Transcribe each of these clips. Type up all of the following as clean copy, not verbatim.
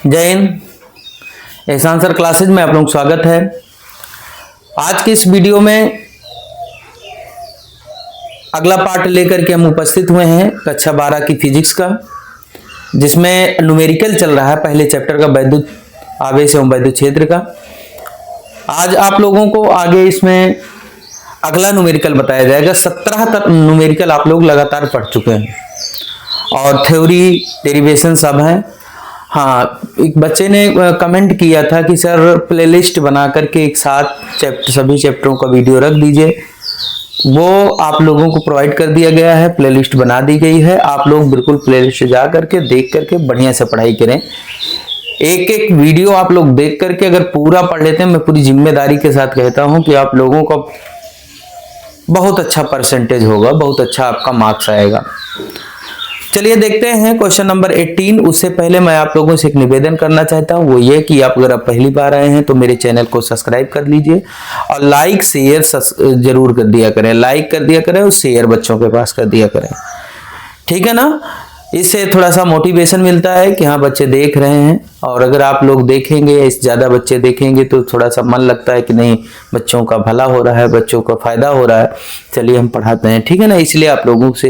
जय हिंद। एहसान sir classes में आप लोगों का स्वागत है। आज के इस वीडियो में अगला पार्ट लेकर के हम उपस्थित हुए हैं कक्षा 12 की फिजिक्स का, जिसमें न्यूमेरिकल चल रहा है पहले चैप्टर का वैद्युत आवेश एवं वैद्युत क्षेत्र का। आज आप लोगों को आगे इसमें अगला न्यूमेरिकल बताया जाएगा। 17 तक न्यूमेरिकल आप लोग लगातार पढ़ चुके हैं और थ्योरी डेरिवेशन सब है। हाँ, एक बच्चे ने कमेंट किया था कि सर प्लेलिस्ट बना करके एक साथ सभी चैप्टरों का वीडियो रख दीजिए। वो आप लोगों को प्रोवाइड कर दिया गया है, प्लेलिस्ट बना दी गई है। आप लोग बिल्कुल प्लेलिस्ट जा करके देख करके बढ़िया से पढ़ाई करें। एक एक वीडियो आप लोग देख करके अगर पूरा पढ़ लेते हैं, मैं पूरी जिम्मेदारी के साथ कहता हूं कि आप लोगों का बहुत अच्छा परसेंटेज होगा, बहुत अच्छा आपका मार्क्स आएगा। चलिए देखते हैं क्वेश्चन नंबर 18। उससे पहले मैं आप लोगों से एक निवेदन करना चाहता हूं, वो ये कि अगर आप पहली बार आए हैं तो मेरे चैनल को सब्सक्राइब कर लीजिए और लाइक शेयर जरूर कर दिया करें। लाइक कर दिया करें और शेयर बच्चों के पास कर दिया करें, ठीक है ना। इससे थोड़ा सा मोटिवेशन मिलता है कि हाँ बच्चे देख रहे हैं, और अगर आप लोग देखेंगे, ज़्यादा बच्चे देखेंगे तो थोड़ा सा मन लगता है कि नहीं बच्चों का भला हो रहा है, बच्चों का फायदा हो रहा है, चलिए हम पढ़ाते हैं, ठीक है ना। इसलिए आप लोगों से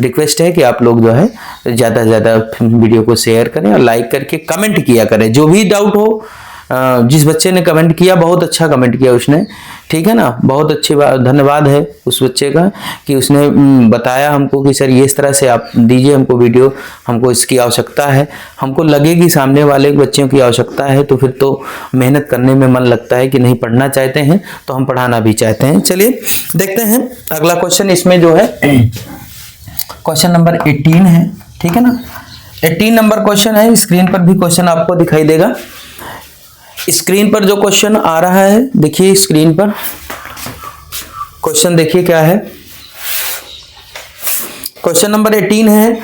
रिक्वेस्ट है कि आप लोग जो है ज़्यादा से ज़्यादा वीडियो को शेयर करें और लाइक करके कमेंट किया करें। जो भी डाउट हो, जिस बच्चे ने कमेंट किया बहुत अच्छा कमेंट किया उसने, ठीक है ना। बहुत अच्छी बात, धन्यवाद है उस बच्चे का कि उसने बताया हमको कि सर इस तरह से आप दीजिए हमको वीडियो, हमको इसकी आवश्यकता है। हमको लगेगी सामने वाले बच्चों की आवश्यकता है तो फिर तो मेहनत करने में मन लगता है कि नहीं पढ़ना चाहते हैं तो हम पढ़ाना भी चाहते हैं। चलिए देखते हैं अगला क्वेश्चन। इसमें जो है क्वेश्चन नंबर 18 है, ठीक है ना। 18 नंबर क्वेश्चन है। स्क्रीन पर भी क्वेश्चन आपको दिखाई देगा। स्क्रीन पर जो क्वेश्चन आ रहा है, देखिए स्क्रीन पर क्वेश्चन देखिए क्या है। क्वेश्चन नंबर 18 है,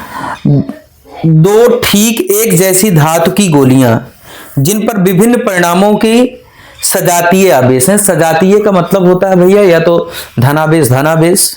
दो ठीक एक जैसी धातु की गोलियां जिन पर विभिन्न परिणामों की सजातीय आवेश है। सजातीय का मतलब होता है भैया या तो धनावेश धनावेश,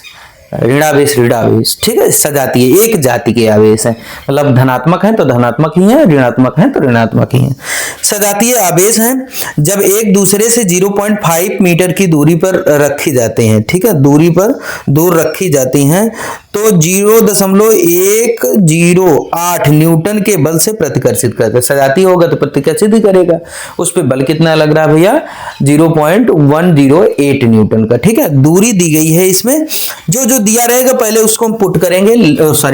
ऋणावेश ऋणावेश, ठीक है। सजातीय एक जाति के आवेश है, मतलब धनात्मक है तो धनात्मक ही है, ऋणात्मक है तो ऋणात्मक ही है। सजातीय आवेश हैं जब एक दूसरे से 0.5 मीटर की दूरी पर रखी जाते हैं, ठीक है, दूरी पर दूर रखी जाती हैं तो 0.108 न्यूटन के बल से प्रतिकर्षित करते हैं। सजातीय होगा तो प्रतिकर्षित ही करेगा। उस पे बल कितना लग रहा है भैया? 0.108 न्यूटन का, ठीक है। दूरी दी गई है इसमें, जो जो दिया रहेगा पहले उसको हम पुट करेंगे,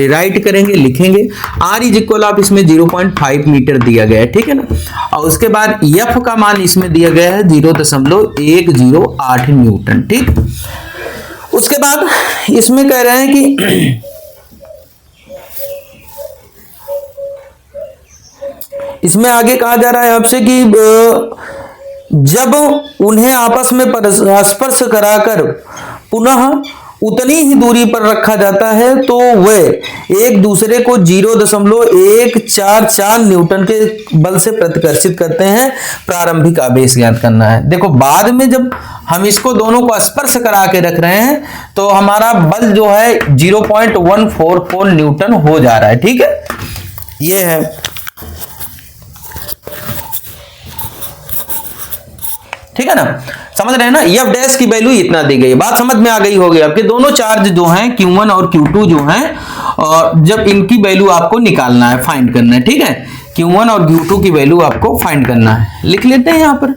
राइट करेंगे, लिखेंगे। R इज इक्वल आप इसमें 0.5 मीटर दिया गया है, ठीक है ना। और उसके बाद F का मान इसमें दिया गया है 0.108 न्यूटन, ठीक। उसके बाद इसमें कह रहे हैं कि इसमें आगे कहा जा रहा है आपसे कि जब उन्हें आपस में स्पर्श कराकर पुनः उतनी ही दूरी पर रखा जाता है तो वे एक दूसरे को 0.144 न्यूटन के बल से प्रतिकर्षित करते हैं। प्रारंभिक आवेश ज्ञात करना है। देखो बाद में जब हम इसको दोनों को स्पर्श करा के रख रहे हैं तो हमारा बल जो है 0.144 न्यूटन हो जा रहा है, ठीक है। ये है, ठीक है ना। समझ रहे हैं ना। F डैश की वैल्यू इतना दी गई है। बात समझ में आ गई होगी आपके। दोनों चार्ज जो हैं Q1 और Q2 जो हैं, और जब इनकी वैल्यू आपको निकालना है, फाइंड करना है, ठीक है। Q1 और Q2 की वैल्यू आपको फाइंड करना है। लिख लेते हैं यहाँ पर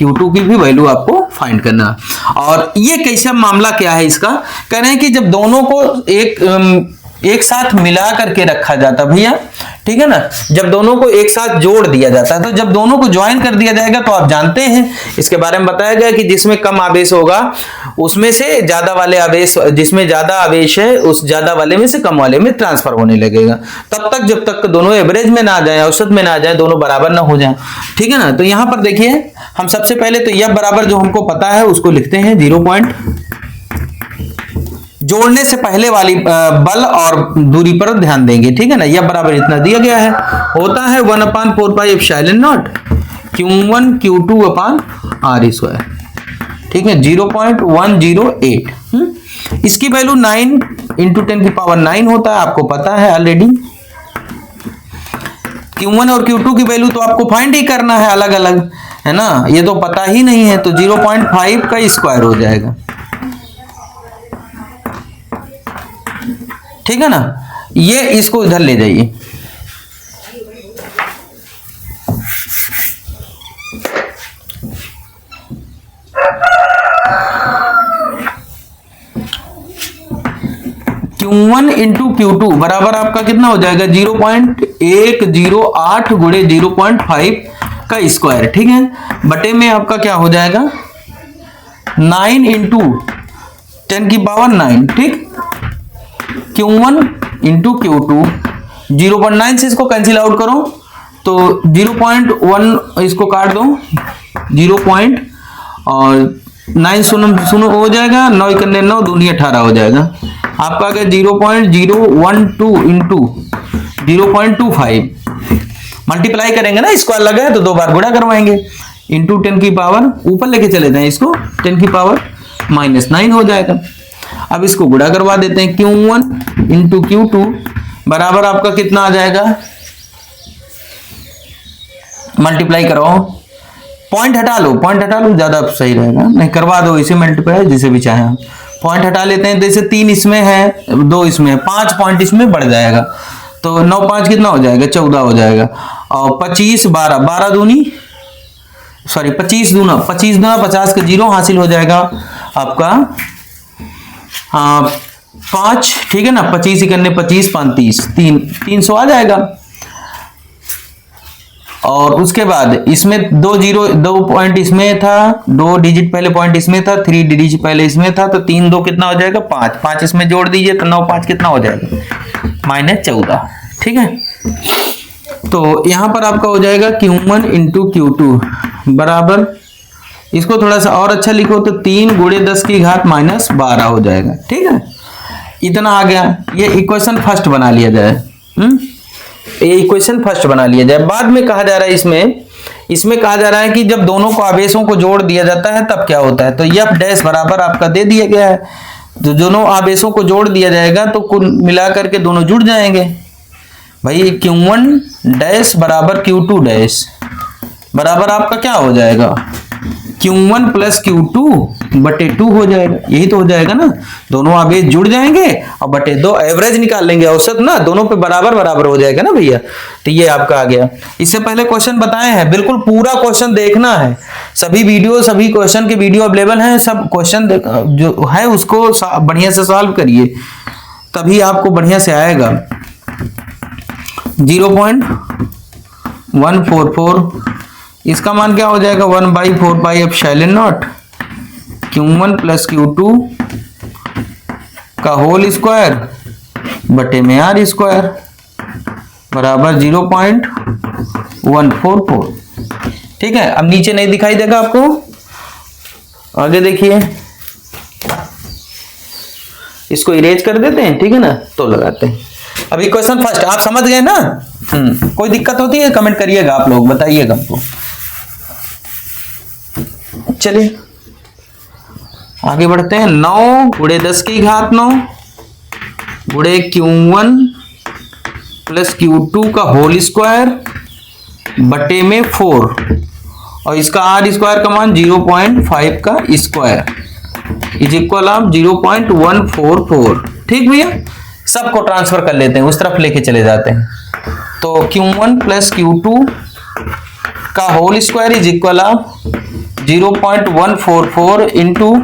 Q2 की भी वैल्यू आपको फाइंड करना है। और ये कैसा मामला क्या है इसका, कह रहे हैं कि जब दोनों को एक साथ मिला करके रखा जाता भैया, ठीक है ना। जब दोनों को एक साथ जोड़ दिया जाता है तो जब दोनों को ज्वाइन कर दिया जाएगा तो आप जानते हैं इसके बारे में बताया गया कि जिसमें कम आवेश होगा उसमें से ज्यादा वाले आवेश, जिसमें ज्यादा आवेश है उस ज्यादा वाले में से कम वाले में ट्रांसफर होने लगेगा। तब तक जब तक दोनों एवरेज में ना आ जाए, औसत में ना आ जाए, दोनों बराबर ना हो जाए, ठीक है ना। तो यहां पर देखिए हम सबसे पहले तो यह बराबर जो हमको पता है उसको लिखते हैं 0. जोड़ने से पहले वाली बल और दूरी पर ध्यान देंगे, ठीक है ना। यह बराबर इतना दिया गया है, होता है 1/4πε0 Q1 Q2/r², ठीक है। 0.108, इसकी वैल्यू 9 × 10⁹ होता है, आपको पता है ऑलरेडी। Q1 और Q2 की वैल्यू तो आपको फाइंड ही करना है अलग अलग, है ना, ये तो पता ही नहीं है, तो 0.5 का स्क्वायर हो जाएगा, ठीक है ना। ये इसको इधर ले जाइए, Q1 इंटू Q2 बराबर आपका कितना हो जाएगा 0.108 गुणे 0.5 का स्क्वायर, ठीक है, बटे में आपका क्या हो जाएगा 9 इंटू 10 की पावर 9, ठीक। Q1 इंटू Q2 0.9 से इसको कैंसिल आउट करो तो 0.1 इसको काट दो, 0.9 सुनो हो जाएगा, 9 इकन्ने 9 दूनी 18 हो जाएगा आपका, अगर 0.012 इंटू 0.25 मल्टीप्लाई करेंगे ना, स्क्वायर लगा है तो 2 बार गुणा करवाएंगे, इंटू 10 की पावर ऊपर लेके चले जाएं इसको, 10 की पावर -9 हो जाएगा। अब इसको गुणा करवा देते हैं, Q1 इंटू Q2 बराबर आपका कितना आ जाएगा, मल्टीप्लाई करवाओ, पॉइंट हटा लो ज्यादा सही रहेगा, नहीं करवा दो इसे मल्टीप्लाई जिसे भी चाहे आप, पॉइंट हटा लेते हैं, जैसे 3 इसमें है 2 इसमें है, 5 पॉइंट इसमें बढ़ जाएगा, तो 9 5 कितना हो जाएगा 14 हो जाएगा, और 25 12 दूनी सॉरी 25 दूना 50 का 0 हासिल हो जाएगा आपका 5, ठीक है ना, 25 इकन्ने 25 5 30 300 आ जाएगा। और उसके बाद इसमें 2 पॉइंट इसमें था, 2 डिजिट पहले पॉइंट इसमें था, 3 डिजिट पहले इसमें था, तो 3 2 कितना हो जाएगा 5 इसमें जोड़ दीजिए तो 9 5 कितना हो जाएगा -14, ठीक है। तो यहां पर आपका हो जाएगा Q1 इंटू Q2 बराबर, इसको थोड़ा सा और अच्छा लिखो तो 3 गुणे 10 की घात -12 हो जाएगा, ठीक है, इतना आ गया। ये इक्वेशन फर्स्ट बना लिया जाए, ये इक्वेशन फर्स्ट बना लिया जाए। बाद में कहा जा रहा है इसमें कहा जा रहा है कि जब दोनों को आवेशों को जोड़ दिया जाता है तब क्या होता है, तो F डैश बराबर आपका दे दिया गया है, तो दोनों आवेशों को जोड़ दिया जाएगा तो कुल मिलाकर के दोनों जुड़ जाएंगे भाई, Q1 डैश बराबर Q2 डैश बराबर आपका क्या हो जाएगा Q1 प्लस Q2 बटे 2 हो जाएगा, यही तो हो जाएगा ना, दोनों आवेश जुड़ जाएंगे और बटे 2 एवरेज निकाल लेंगे, औसत ना दोनों पे बराबर हो जाएगा ना भैया। तो ये आपका आ गया। इससे पहले क्वेश्चन बताए हैं, बिल्कुल पूरा क्वेश्चन देखना है, सभी क्वेश्चन के वीडियो अवेलेबल हैं, सब क्वेश्चन जो है उसको बढ़िया से सॉल्व करिए तभी आपको बढ़िया से आएगा। 0.144 इसका मान क्या हो जाएगा 1/4 pi epsilon not Q1 plus Q2 का होल स्क्वायर बटे में R स्क्वायर बराबर 0.144, ठीक है। अब नीचे नहीं दिखाई देगा आपको, आगे देखिए, इसको इरेज कर देते हैं, ठीक है ना, तो लगाते हैं। अभी क्वेश्चन फर्स्ट आप समझ गए ना, कोई दिक्कत होती है कमेंट करिएगा, आप लोग बताइएगा हमको। चलिए आगे बढ़ते हैं। 9 गुणे 10 की घात 9 गुणे Q1 प्लस Q2 का होल स्क्वायर बटे में 4 और इसका R स्क्वायर का मान 0.5 का स्क्वायर इज इक्वल ऑफ 0.144, ठीक भैया। सबको ट्रांसफर कर लेते हैं, उस तरफ लेके चले जाते हैं, तो Q1 प्लस Q2 का whole square is equal of 0.144 into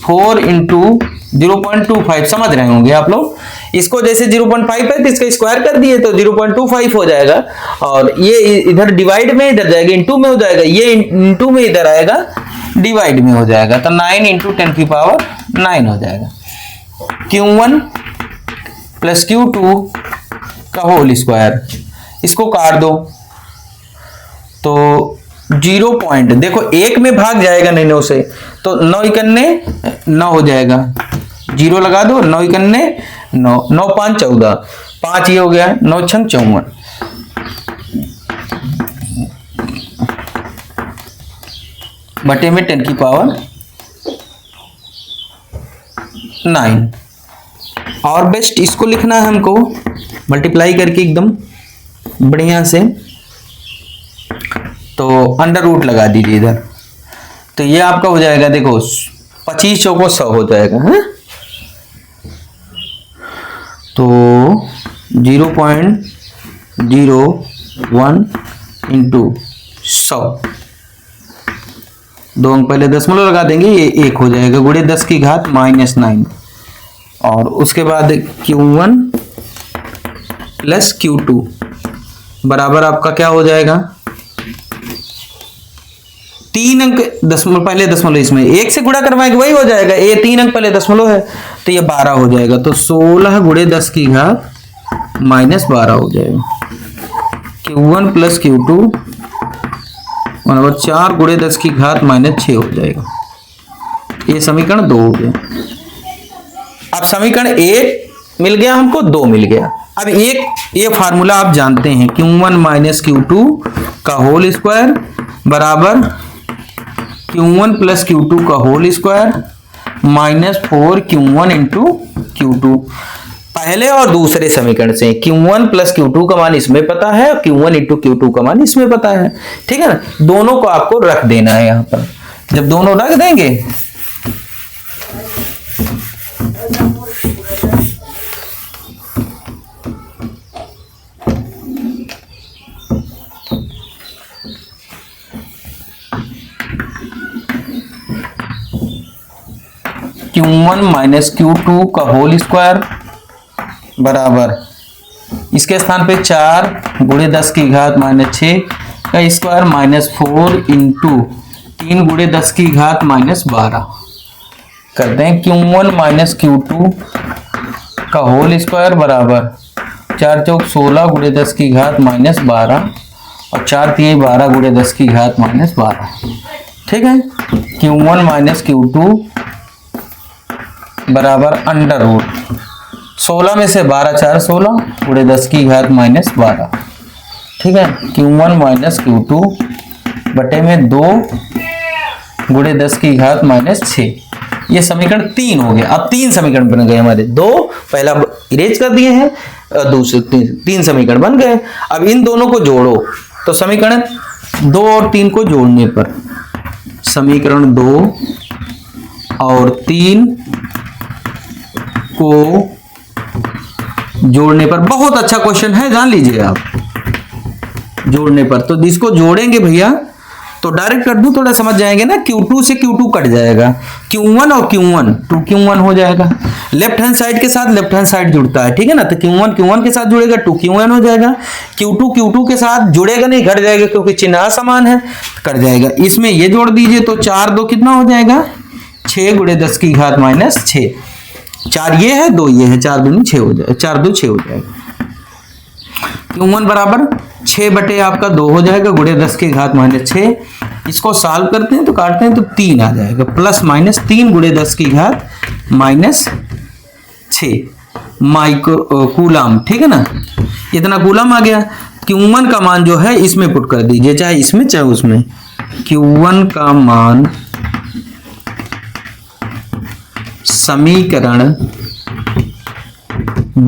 4 into 0.25, समझ रहे होंगे आप लोग। इसको जैसे 0.5 है तो इसका स्क्वायर कर दिए तो 0.25 हो जाएगा, और ये इधर डिवाइड में इधर जाएगा, इंटू में हो जाएगा, ये इंटू में इधर आएगा, डिवाइड में हो जाएगा, तो 9 इंटू 10 की पावर 9 हो जाएगा। Q1 प्लस Q2 का होल स्क्वायर, इसको काट दो तो 0 पॉइंट, देखो 1 में भाग जाएगा 9 से, तो 9 इकन्ने 9 हो जाएगा, 0 लगा दो, 9 इकन्ने 9, 9 5 14, 5 ये हो गया, 9 6 54 बटे में 10 की पावर 9। और बेस्ट इसको लिखना है हमको मल्टीप्लाई करके एकदम बढ़िया से, तो अंडर रूट लगा दीजिए इधर। तो ये आपका हो जाएगा, देखो 25 चौको 100 हो जाएगा, है? तो 0.01 इंटू 100, 2 अंक पहले दशमलव लगा देंगे, ये 1 हो जाएगा, गुणे 10 की घात -9। और उसके बाद Q1 प्लस Q2 बराबर आपका क्या हो जाएगा, 3 अंक दशमलव पहले दशमलव, इसमें 1 से गुणा करवाएंगे वही हो जाएगा, ये 3 अंक पहले दशमलव है तो ये 12 हो जाएगा। तो 16 गुणे 10 की घात -12 हो जाएगा। Q1 प्लस Q2 बराबर 4 गुणे 10 की घात -6 हो जाएगा। ये समीकरण 2 हो गया। अब समीकरण 1 मिल गया हमको, 2 मिल गया। अब ये फार्मूला आप जानते हैं, Q1 माइनस Q2 का होल स्क्वायर बराबर Q1 प्लस Q2 का whole square -4 Q1 into Q2। पहले और दूसरे समीकरण से Q1 प्लस Q2 का मान इसमें पता है और Q1 इंटू Q2 का मान इसमें पता है, ठीक है ना। दोनों को आपको रख देना है यहां पर। जब दोनों रख देंगे Q1 माइनस Q2 का होल स्क्वायर बराबर इसके स्थान पे 4 गुणे 10 की घात -6 का स्क्वायर -4 इंटू 3 गुणे 10 की घात -12 करते हैं। Q1 माइनस Q2 का होल स्क्वायर बराबर 4 चौक 16 गुणे 10 की घात -12 और 4 3 12 गुणे 10 की घात -12, ठीक है। Q1 माइनस Q2 बराबर अंडर रूट 16 में से 12 4 16 गुणे 10 की घात -12, ठीक है। Q1 माइनस Q2 बटे में 2 गुणे 10 की घात -6। ये समीकरण 3 हो गया। अब 3 समीकरण बन गए हमारे, 2 पहला इरेज कर दिए हैं, दूसरे 3 समीकरण बन गए। अब इन दोनों को जोड़ो, तो समीकरण 2 और 3 को जोड़ने पर समीकरण 2 और 3 को जोड़ने पर, बहुत अच्छा क्वेश्चन है, जान लीजिए आप। जोड़ने पर तो इसको जोड़ेंगे भैया तो डायरेक्ट कर दूं, थोड़ा समझ जाएंगे ना। Q2 से Q2 कट जाएगा, Q1 और Q1 2Q1 हो जाएगा। लेफ्ट हैंड साइड के साथ लेफ्ट हैंड साइड जुड़ता है, ठीक है ना। तो Q1 Q1 के साथ जुड़ेगा 2Q1 हो जाएगा। Q2 Q2 के साथ जुड़ेगा नहीं, घट जाएगा क्योंकि चिन्ह समान है, कट जाएगा। इसमें ये जोड़ दीजिए तो 4 2 कितना हो जाएगा, 6 गुणे 10 की घात -6। 4 ये है, 2 ये है, 4 दूनी 6 हो जाएगा, 4 2 6 हो जाएगा। Q1 बराबर 6 बटे आपका 2 हो जाएगा गुणे 10 की घात -6। इसको सॉल्व करते हैं तो काटते हैं तो 3 आ जाएगा, प्लस माइनस 3 गुणे 10 की घात -6 माइक्रो कूलम, ठीक है ना। इतना कूलम आ गया। Q1 का मान जो है इसमें पुट कर दीजिए, चाहे इसमें चाहे उसमें। Q1 का मान समीकरण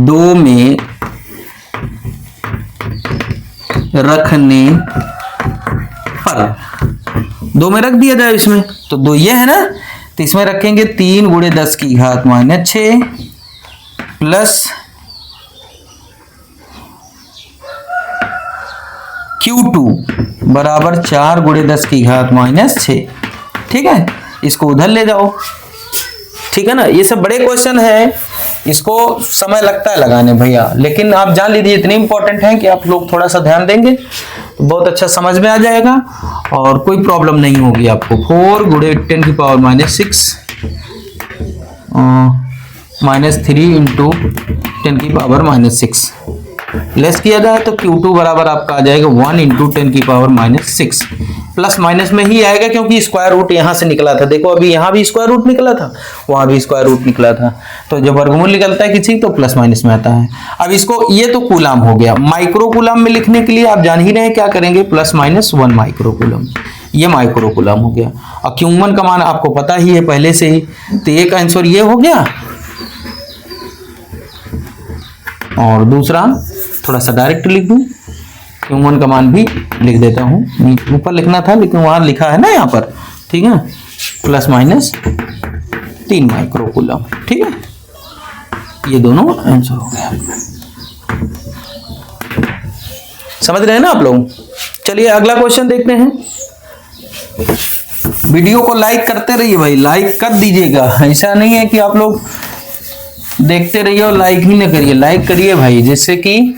2 में रखने पर, 2 में रख दिया जाए इसमें, तो 2 ये है ना, तो इसमें रखेंगे 3 गुणे 10 की घात -6 प्लस Q2 बराबर 4 गुणे 10 की घात -6, ठीक है। इसको उधर ले जाओ, ठीक है ना। ये सब बड़े क्वेश्चन है, इसको समय लगता है लगाने भैया, लेकिन आप जान लीजिए इतने इंपॉर्टेंट हैं कि आप लोग थोड़ा सा ध्यान देंगे तो बहुत अच्छा समझ में आ जाएगा और कोई प्रॉब्लम नहीं होगी आपको। 4 गुणे 10 की पावर -6 -3 इंटू 10 की पावर -6 लेस किया जाए तो Q2 बराबर आपका आ जाएगा 1 इंटू 10 की पावर -6। प्लस माइनस में ही आएगा क्योंकि स्क्वायर रूट यहां से निकला था। देखो अभी यहां भी स्क्वायर रूट निकला था, वहां भी स्क्वायर रूट निकला था, तो जब वर्गमूल निकलता है किसी तो प्लस माइनस में आता है। अब इसको, ये तो कूलम हो गया। माइक्रो कूलम में लिखने के लिए आप जान ही रहे हैं क्या करेंगे, +-1 माइक्रो कूलम, ये माइक्रो कूलम हो गया। और Q1 का मान आपको पता ही है पहले से ही, तो एक आंसर ये हो गया। और दूसरा थोड़ा सा डायरेक्ट लिख दूं, Q1 का मान भी लिख देता हूँ, ऊपर लिखना था लेकिन वहां लिखा है ना यहाँ पर, ठीक है, प्लस माइनस 3 माइक्रो कूलम। ठीक है, ये दोनों आंसर हो गया। समझ रहे हैं ना आप लोग? चलिए अगला क्वेश्चन देखते हैं। वीडियो को लाइक करते रहिए भाई, लाइक कर दीजिएगा, ऐसा नहीं है कि आप लोग देखते रहिए और लाइक ही ना करिए, लाइक करिए भाई, जिससे कि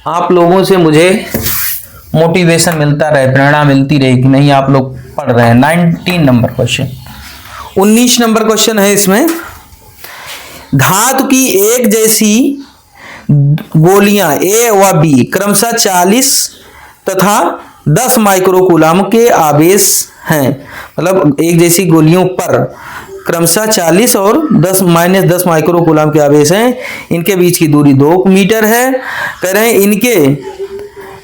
आप लोगों से मुझे मोटिवेशन मिलता रहे, प्रेरणा मिलती रहे कि नहीं आप लोग पढ़ रहे हैं। 19 नंबर क्वेश्चन, 19 नंबर क्वेश्चन है इसमें, धातु की एक जैसी गोलियां ए व बी क्रमशः 40 तथा 10 माइक्रो कूलम के आवेश हैं। मतलब एक जैसी गोलियों पर क्रमशः 40 और 10 माइक्रो कूलम के आवेश हैं। इनके बीच की दूरी 2 मीटर है। कह रहे हैं इनके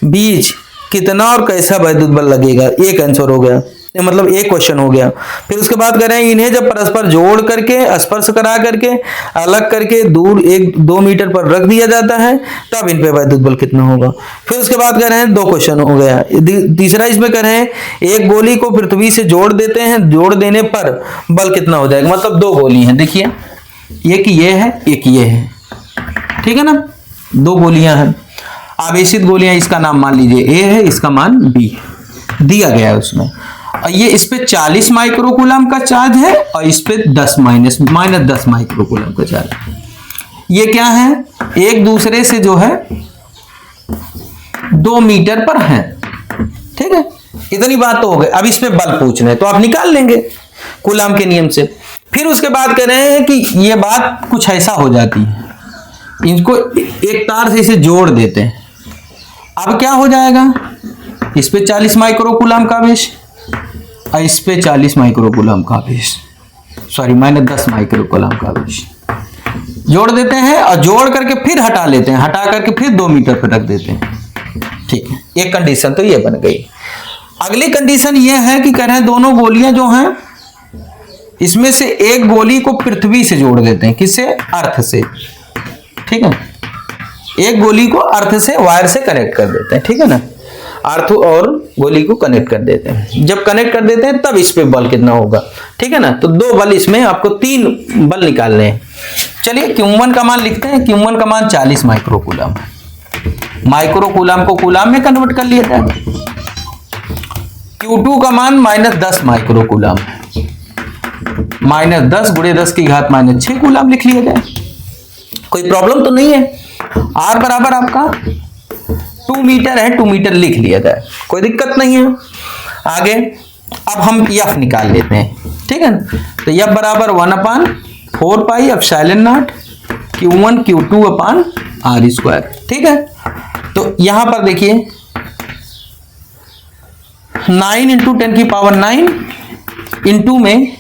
बीच कितना और कैसा वैद्युत बल लगेगा। एक आंसर हो गया, मतलब एक क्वेश्चन हो गया। फिर उसके बाद कह रहे हैं इन्हें जब परस्पर जोड़ करके स्पर्श करा करके अलग करके दूर 1-2 मीटर पर रख दिया जाता है तब इन पे वैद्युत बल कितना होगा। फिर उसके बाद कह रहे हैं 2 क्वेश्चन हो गया। तीसरा इसमें कह रहे हैं एक गोली को पृथ्वी से जोड़ देते हैं, जोड़ देने पर बल कितना हो जाएगा। मतलब 2 गोली हैं, देखिए एक ये है एक ये है, ठीक है ना, 2 गोलियां हैं, आवेशित गोलियां। इसका नाम मान लीजिए ए है, इसका मान बी दिया गया है उसमें। और ये इस पे 40 माइक्रो कूलम का चार्ज है और इस पे 10 माइनस 10 माइक्रो कूलम का चार्ज है। ये क्या है, एक दूसरे से जो है 2 मीटर पर है। ठीक है, इतनी बात तो हो गई। अब इसमें बल पूछ रहे हैं तो आप निकाल लेंगे कूलम के नियम से। फिर उसके बाद कह रहे हैं कि ये बात कुछ ऐसा हो जाती है, इनको एक तार से इसे जोड़ देते हैं। अब क्या हो जाएगा, इस पे 40 माइक्रो कूलम का आवेश और इस पे 40 माइक्रो कूलम का आवेश, सॉरी -10 माइक्रो कूलम का आवेश जोड़ देते हैं और जोड़ करके फिर हटा लेते हैं, हटा करके फिर 2 मीटर पर रख देते हैं। ठीक है, एक कंडीशन तो ये बन गई। अगली कंडीशन ये है कि कह रहे हैं दोनों गोलियां जो हैं इसमें से एक गोली को पृथ्वी से जोड़ देते हैं, किससे, अर्थ से। ठीक है, एक गोली को अर्थ से वायर से कनेक्ट कर देते हैं। ठीक है ना, अर्थ और गोली को कनेक्ट कर देते हैं। जब कनेक्ट कर देते हैं तब इस पे बल कितना होगा। ठीक है ना, तो 2 बल, इसमें आपको 3 बल निकालने हैं। चलिए Q1 का मान लिखते हैं। Q1 का मान 40 माइक्रो कूलम है। माइक्रो कूलम को कूलम में कन्वर्ट कर लिया जाए। Q2 का मान -10 माइक्रो कूलम है। -10 × 10 की घात -6 कूलम लिख लिया जाए। कोई प्रॉब्लम तो नहीं है। R बराबर आपका 2 मीटर है, 2 मीटर लिख लिया जाए, कोई दिक्कत नहीं है। आगे अब हम F निकाल लेते हैं। ठीक है, तो F बराबर 1/4 pi epsilon not Q1 Q2 upon R²। ठीक है, तो यहां पर देखिए 9 × 10⁹ इंटू में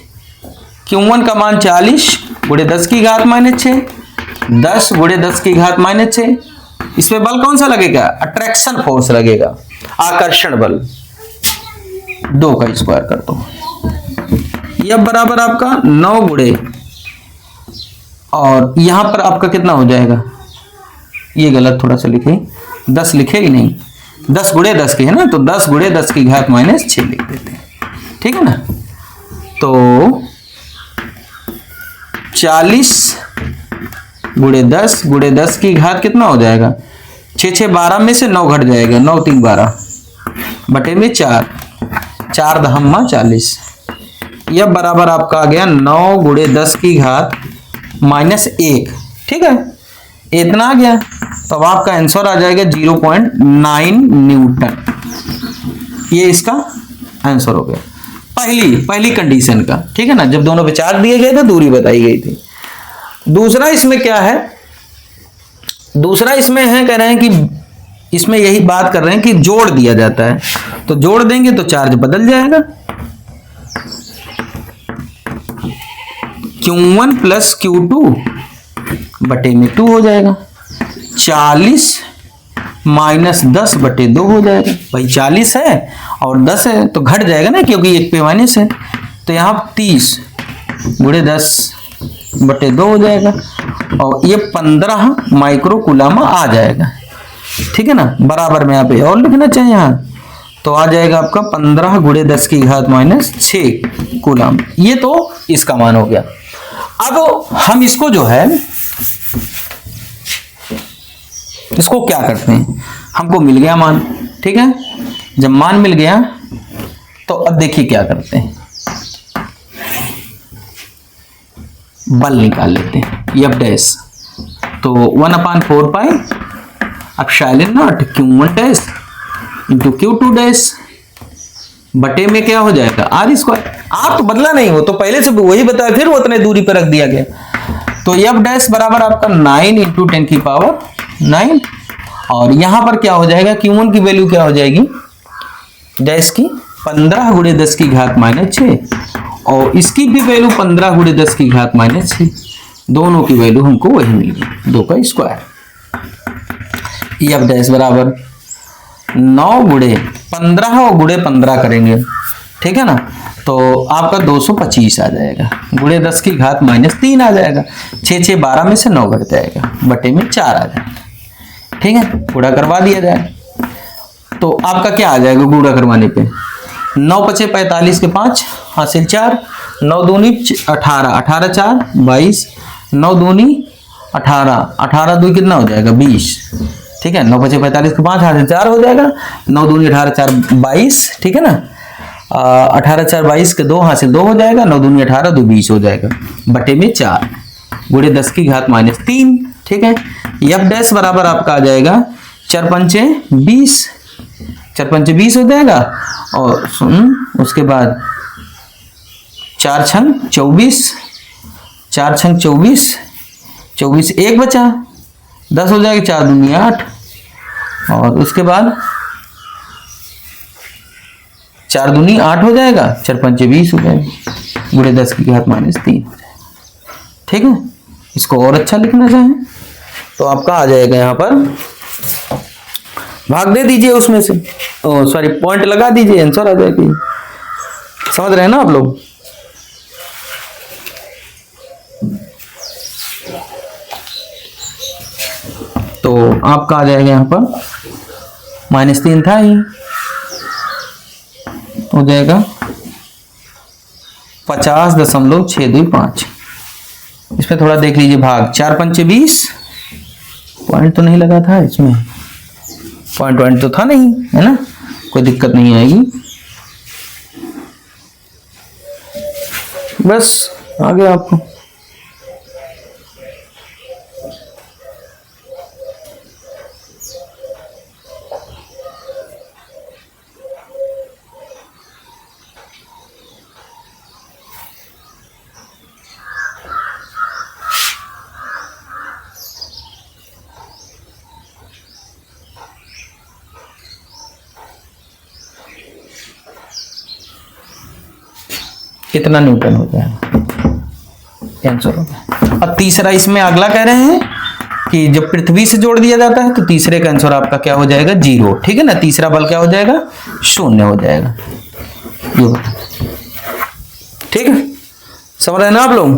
Q1 का मान 40 × 10 की घात -6, 10 × 10 की घात -6। इसमें बल कौन सा लगेगा, अट्रैक्शन फोर्स लगेगा, आकर्षण बल। 2 का स्क्वायर कर दो। यह बराबर आपका 9 × और यहां पर आपका कितना हो जाएगा, ये गलत थोड़ा सा लिखे, 10 लिखे ही नहीं, 10 × 10 की है ना, तो 10 × 10 की घात -6 लिख देते हैं। ठीक है ना, तो 40 × 10 × 10 की घात कितना हो जाएगा, 6 12 में से 9 घट जाएगा, 9 3 12 बटे में 4, 4 दहम्मा 40। यह बराबर आपका आ गया 9 × 10 की घात -1। ठीक है, इतना आ गया, तो अब आपका आंसर आ जाएगा 0.9 न्यूटन। ये इसका आंसर हो गया पहली कंडीशन का। ठीक है ना, जब दोनों पे चार्ज दिए गए थे, दूरी बताई गई थी। दूसरा इसमें क्या है, दूसरा इसमें है, कह रहे हैं कि इसमें यही बात कर रहे हैं कि जोड़ दिया जाता है, तो जोड़ देंगे तो चार्ज बदल जाएगा। Q1 + Q2 बटे में 2 हो जाएगा, 40 - 10 बटे 2 हो जाएगा। भाई 40 है और 10 है तो घट जाएगा ना, क्योंकि 1 पे माइनस है, तो यहाँ 30 × 10 बटे 2 हो जाएगा और ये 15 माइक्रो कूलम आ जाएगा। ठीक है ना, बराबर में यहाँ पे और लिखना चाहिए यहाँ, तो आ जाएगा आपका 15 गुणे 10 की घात माइनस 6 कूलम। ये तो इसका मान हो गया। अब हम इसको जो है इसको क्या करते हैं, हमको मिल गया मान, ठीक है। जब मान मिल गया तो अब देखिए क्या करते हैं, बल निकाल लेते हैं एफ डैश। तो 1/4 pi epsilon not Q1 dash into Q2 dash बटे में क्या हो जाएगा आर स्क्वायर। आप तो बदला नहीं हो, तो पहले से वही बताया, फिर उतने दूरी पर रख दिया गया। तो एफ डैश बराबर आपका 9 × 10 की पावर 9, और यहां पर क्या हो जाएगा, Q1 की वैल्यू क्या हो जाएगी डैश की 15 गुणे 10 की घात माइनस 6, और इसकी भी वैल्यू 15 गुणे 10 की घात माइनस 6, दोनों की वैल्यू हमको वही मिल गई, 2 का स्क्वायर। एफ डैश बराबर 9 गुणे 15 और गुणे 15 करेंगे, ठीक है ना, तो आपका 225 आ जाएगा, गुणे 10 की घात माइनस 3 आ जाएगा, 6 6 12 में से 9 घट जाएगा, बटे में 4 आ जाएगा, ठीक है। पूरा करवा दिया जाए तो आपका क्या आ जाएगा गुणा करवाने पे, 9 × 5 = 45 के 5 हासिल 4, 9 दूनी 18, 18 4 22, 9 दूनी 18, 18 2 कितना हो जाएगा 20, ठीक है। 9 × 5 = 45 के 5 हासिल 4 हो जाएगा, 9 दूनी 18 4 22, ठीक है ना। 18 4 22 के 2 हासिल 2 हो जाएगा, 9 दूनी 18 2 20 हो जाएगा, बटे में 4 गुणे 10 की घात माइनस 3, ठीक है। एफ डैश बराबर आपका आ जाएगा 4 पंचे 20, 4 पंचे 20 हो जाएगा, और उसके बाद 4 छंग 24, 4 छंग 24, 24 1 बचा, 10 हो जाएगा, 4 दूनी 8, और उसके बाद 4 दूनी 8 हो जाएगा, 4 पंचे 20 हो जाएगा, गुणे 10 की घात माइनस 3 हो जाएगा, ठीक है। इसको और अच्छा लिखना चाहें तो आपका आ जाएगा यहाँ पर, भाग दे दीजिए उसमें से, सॉरी पॉइंट लगा दीजिए, आंसर आ जाएगी। समझ रहे हैं ना आप लोग। तो आपका आ जाएगा यहाँ पर -3 था ही, हो जाएगा 50.625। इसमें थोड़ा देख लीजिए भाग, 4 पंचे 20, पॉइंट तो नहीं लगा था इसमें, पॉइंट तो था नहीं, है ना, कोई दिक्कत नहीं आएगी, बस आ गया आपको। कितना न्यूटन हो जाएगा, आंसर हो गया। और तीसरा इसमें अगला कह रहे हैं कि जब पृथ्वी से जोड़ दिया जाता है तो तीसरे का आंसर आपका क्या हो जाएगा 0, ठीक है ना, तीसरा बल क्या हो जाएगा 0 हो जाएगा, ठीक है। समझ रहे हैं ना आप लोग।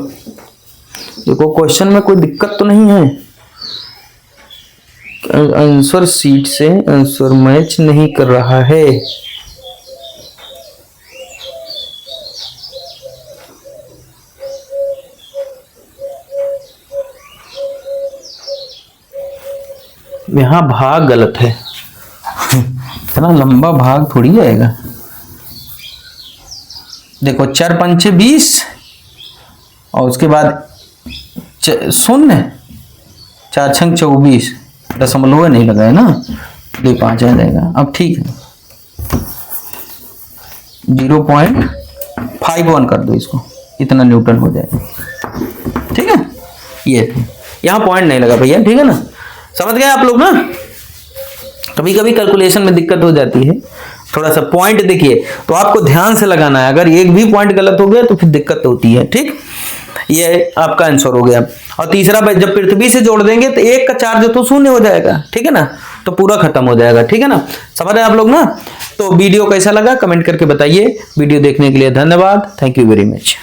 देखो क्वेश्चन में कोई दिक्कत तो नहीं है, आंसर सीट से आंसर मैच नहीं कर रहा है, यहाँ भाग गलत है, इतना लंबा भाग थोड़ी जाएगा। देखो 4 पंचे 20 और उसके बाद 0, 4 छंग 24, दशमलव नहीं लगाया ना, 2.5 आ जाएगा। अब ठीक है 0.51 कर दो इसको, इतना न्यूटन हो जाएगा, ठीक है। ये यहाँ पॉइंट नहीं लगा भैया, ठीक है ना, समझ गए आप लोग ना। कभी कभी कैलकुलेशन में दिक्कत हो जाती है, थोड़ा सा पॉइंट देखिए तो आपको ध्यान से लगाना है, अगर एक भी पॉइंट गलत हो गया तो फिर दिक्कत होती है, ठीक। ये आपका आंसर हो गया। और तीसरा जब पृथ्वी से जोड़ देंगे तो 1 का चार्ज तो 0 हो जाएगा, ठीक है ना, तो पूरा खत्म हो जाएगा, ठीक है ना। समझ रहे हैं आप लोग ना। तो वीडियो कैसा लगा कमेंट करके बताइए। वीडियो देखने के लिए धन्यवाद, थैंक यू वेरी मच।